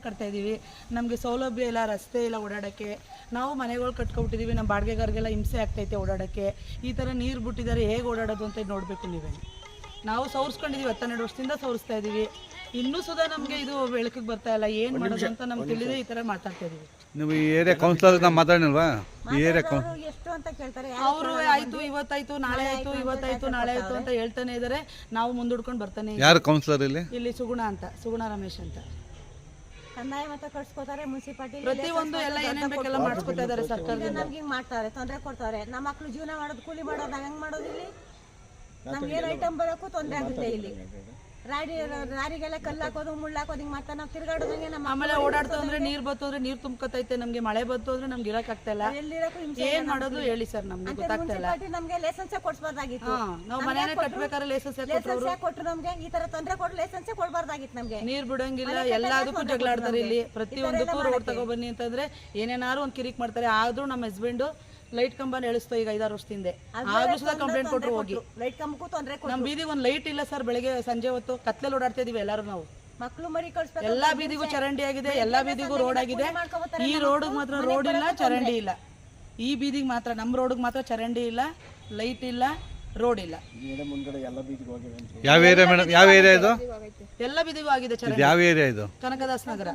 ಕಟ್ತಾ ಇದೀವಿ. ನಮಗೆ ಸೌಲಭ್ಯ ಇಲ್ಲ, ರಸ್ತೆ ಇಲ್ಲ ಓಡಾಡೋಕ್ಕೆ. ನಾವು ಮನೆಗಳು ಕಟ್ಕೊಬಿಟ್ಟಿದ್ದೀವಿ, ನಮ್ಮ ಬಾಡಿಗೆಗಾರಿಗೆಲ್ಲ ಹಿಂಸೆ ಆಗ್ತೈತೆ ಓಡಾಡೋಕ್ಕೆ. ಈ ಥರ ನೀರು ಬಿಟ್ಟಿದ್ದಾರೆ, ಹೇಗೆ ಓಡಾಡೋದು ಅಂತ ನೋಡಬೇಕು ನೀವೇ. ನಾವು ಸೌರಿಸ್ಕೊಂಡಿದ್ದೀವಿ, 12 ವರ್ಷದಿಂದ ಸೌರಿಸ್ತಾ ಇದ್ದೀವಿ. ಇನ್ನೂ ಸುಧಾ ನಮಗೆ ಇದು ಬೆಳಕಿಗೆ ಬರ್ತಾ ಇಲ್ಲ. ಏನು ಮಾಡೋದು ಅಂತ ನಮ್ಗೆ ತಿಳಿದೇ ಈ ಥರ ಮಾತಾಡ್ತಾ ಇದ್ದೀವಿ. ನೀವು ಈ ಏರಿಯಾ ಕೌನ್ಸಿಲರ್ ಮಾತಾಡಿಲ್ವಾ? ಈ ಏರಿಯಾ ಎಷ್ಟು ಅಂತ ಕೇಳ್ತಾರೆ. ಅವರು ಆಯ್ತು ಇವತ್ತಾಯ್ತು, ನಾಳೆ ಆಯ್ತು, ಇವತ್ತಾಯ್ತು, ನಾಳೆ ಆಯ್ತು ಅಂತ ಹೇಳ್ತಾನೆ ಇದ್ದಾರೆ. ನಾವು ಮುಂದೂಡ್ಕೊಂಡು ಬರ್ತಾನೆ. ಯಾರು ಕೌನ್ಸಿಲರ್ ಇಲ್ಲಿ ಸುಗುಣ ಅಂತ, ಸುಗುಣ ರಮೇಶ್ ಅಂತ. ಕಂದಾಯ ಮತ್ತೆ ಕಳ್ಸ್ಕೊತಾರೆ, ಮುನ್ಸಿಪಾಲಿಟಿ ಪ್ರತಿಯೊಂದು ಎಲ್ಲ ಏನೇನ್ ಬೇಕೆಲ್ಲ ಮಾಡಿಸ್ಕೊತಾ ಇದ್ದಾರೆ ಸರ್ಕಾರದಿಂದ. ನಮ್ಗೆ ಹಿಂಗ್ ಮಾಡ್ತಾರೆ, ತೊಂದರೆ ಕೊಡ್ತಾರೆ. ನಮ್ಮ ಮಕ್ಳು ಜೀವನ ಮಾಡೋದು, ಕೂಲಿ ಮಾಡೋದು, ನಾವ್ ಹೆಂಗ್ ಮಾಡೋದು ಇಲ್ಲಿ? ನಮ್ಗೆ ಏನ್ ಐಟಮ್ ಬರೋಕ್ಕೂ ತೊಂದರೆ ಆಗುತ್ತೆ ಇಲ್ಲಿ. ರಾರಿಗೆಲ್ಲ ಕಲ್ಲು ಹಾಕೋದು, ಮುಳ್ಳು ಹಾಕೋದು, ಹಿಂಗ್ ಮಾಡ್ತಾರೆ. ನಾವು ತಿರ್ಗಾಡೋದಂಗೆ ನಮ್ಮ ಆಮೇಲೆ ಓಡಾಡ್ತು ಅಂದ್ರೆ ನೀರ್ ಬತ್ತು ಅಂದ್ರೆ ನೀರ್ ತುಂಬ್ಕೊತೈತೆ. ನಮ್ಗೆ ಮಳೆ ಬತ್ತು ಅಂದ್ರೆ ನಮ್ಗೆ ಇರಕ್ ಆಗ್ತಾ ಇಲ್ಲ. ಏನ್ ಮಾಡೋದು ಹೇಳಿ ಸರ್, ನಮ್ಗೆ ಗೊತ್ತಾಗ್ತಾ ಇಲ್ಲ. ನಮ್ಗೆ ಲೈಸೆನ್ಸ್ ಕೊಡ್ಸ್ಬಾರ್ದಾಗಿತ್ತು. ನಾವು ಮನೇನೆ ಕಟ್ಬೇಕಾದ್ರೆ ಲೈಸೆನ್ಸ್ ಕೊಟ್ಟರು. ನಮ್ಗೆ ಈ ತರ ತೊಂದರೆ ಕೊಟ್ಟು ಲೈಸೆನ್ಸ್ ಕೊಡ್ಬಾರ್ದಾಗಿತ್ತು. ನಮ್ಗೆ ನೀರ್ ಬಿಡಂಗಿಲ್ಲ, ಎಲ್ಲದಕ್ಕೂ ಜಗಳಾಡ್ತಾರೆ ಇಲ್ಲಿ. ಪ್ರತಿಯೊಂದಕ್ಕೂ ರೋಡ್ ತಗೊಬನ್ನಿ ಅಂತಂದ್ರೆ ಏನೇನಾರು ಒಂದ್ ಕಿರಿಕ್ ಮಾಡ್ತಾರೆ. ಆದ್ರೂ ನಮ್ಮ ಹಸ್ಬೆಂಡ್ ಲೈಟ್ ಕಂಬನ ಎಳಿಸ್ತೋ ಈಗ 5-6 ವರ್ಷದಿಂದ. ಆದ್ರೂ ಸಹ ಕಂಪ್ಲೇಂಟ್ ಕೊಟ್ಟರು ಹೋಗಿ. ಲೈಟ್ ಕಂಬಕ್ಕೂ ತೊಂದರೆ. ನಮ್ ಬೀದಿಗೆ ಒಂದ್ ಲೈಟ್ ಇಲ್ಲ ಸರ್. ಬೆಳಗ್ಗೆ ಸಂಜೆ ಹೊತ್ತು ಕತ್ಲೆಲ್ಲಿ ಓಡಾಡ್ತಾ ಇದೀವಿ ಎಲ್ಲರೂ ನಾವು. ಮಕ್ಳು ಮರಿ ಕಳ್ಸ್ಬೇಕು. ಎಲ್ಲಾ ಬೀದಿಗೂ ಚರಂಡಿ ಆಗಿದೆ, ಎಲ್ಲಾ ಬೀದಿಗೂ ರೋಡ್ ಆಗಿದೆ. ಈ ರೋಡ್ ಮಾತ್ರ ರೋಡ್ ಇಲ್ಲ, ಚರಂಡಿ ಇಲ್ಲ. ಈ ಬೀದಿಗೆ ಮಾತ್ರ, ನಮ್ಮ ರೋಡ್ಗೆ ಮಾತ್ರ ಚರಂಡಿ ಇಲ್ಲ, ಲೈಟ್ ಇಲ್ಲ, ರೋಡ್ ಇಲ್ಲ. ಯಾವ ಏರಿಯಾ ಮೇಡಮ್? ಯಾವ ಏರಿಯಾ ಇದು? ಎಲ್ಲ ಬೀದಿಗೂ ಆಗಿದೆ ಚರಂಡಿ. ಯಾವ ಏರಿಯಾ ಇದು? ಕನಕದಾಸ್ ನಗರ.